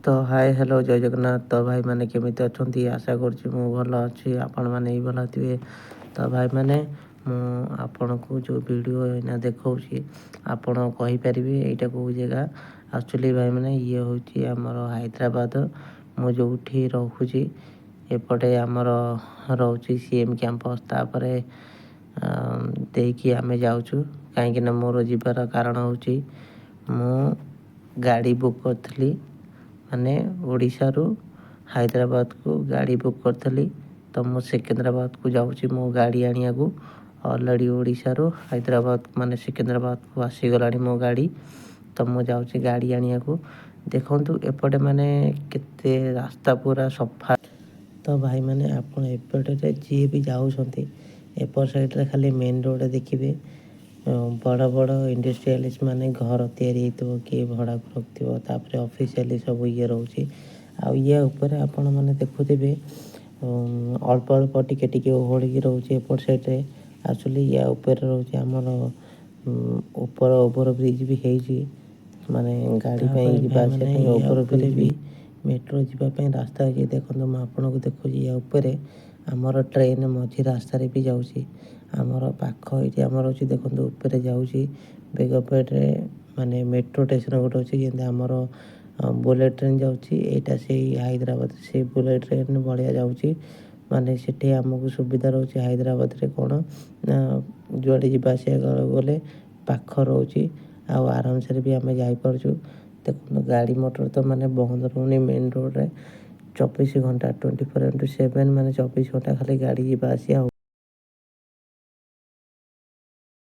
तो hi hello जय जगन्नाथ। तो भाई मैंने केमिति अच्छी आशा करुँच भल अच्छी आपण मैंने भल थे। तो भाई मैंने आपण को जो वीडियो एना देखा आपण कहीपर यहाँ कौ जगह एक्चुअली भाई मैंने ये हूँ आमर हैदराबाद मु जो रोचे एपटे आमर रोचे सीएम कैंपस तापर देखिए आम जाऊँ कहीं मोर जीवार कारण हूँ मु गाड़ी बुक करी माने ओडिशा रु हैदराबाद को गाड़ी बुक करी। तो मु सिकंदराबाद को जाऊँगी मो गाड़ी आनिया को ऑलरेडी ओडिशा रु हैदराबाद माने सिकंदराबाद को आसीगला मो गाड़ी। तो मु जाऊँगी गाड़ी आनिया को देखूँ एपटे माने केते रास्ता पूरा सफा। तो भाई मैंने आपन एपटे जी भी जाऊँगी एपट साइड्रे खाली मेन रोड देखिए बड़ बड़ इंडस्ट्रियलिस्ट माने घर तैयारी किए भड़ा को रखिथो तापर ऑफिशियली सब ये रोचे या ऊपर आपण मैंने देखुथे अल्प अल्प टिके टिके ओहड़ी रोचे एपट साइड्रे एक्चुअली या ऊपर रोचे आमर ऊपर ओवर ब्रिज भी है माने गाड़ी जावाई ओवर ब्रिज भी मेट्रो जावाई रास्ता है देखो मुझे आपको देखुची या ऊपर आमर ट्रेन मझी रास्तार भी जाऊँगी आमर पाख ये आमर अच्छी देखो ऊपर जाऊँगी बेगपेट्रे माने मेट्रो स्टेशन गोटे अच्छी जमी आमर बुलेट ट्रेन जाऊँगी से हैदराबाद से बुलेट ट्रेन भाया जाऊँगी माने से आमको सुविधा रोचे हैदराबाद रे कौन जुआड़े जावास गले पाख रोचे आराम से भी आम जापर देखो गाड़ी मोटर तो माने बंद रोनी मेन रोड रे 24 घंटा 24x7 माने 24 घंटा खाली गाड़ी जावास।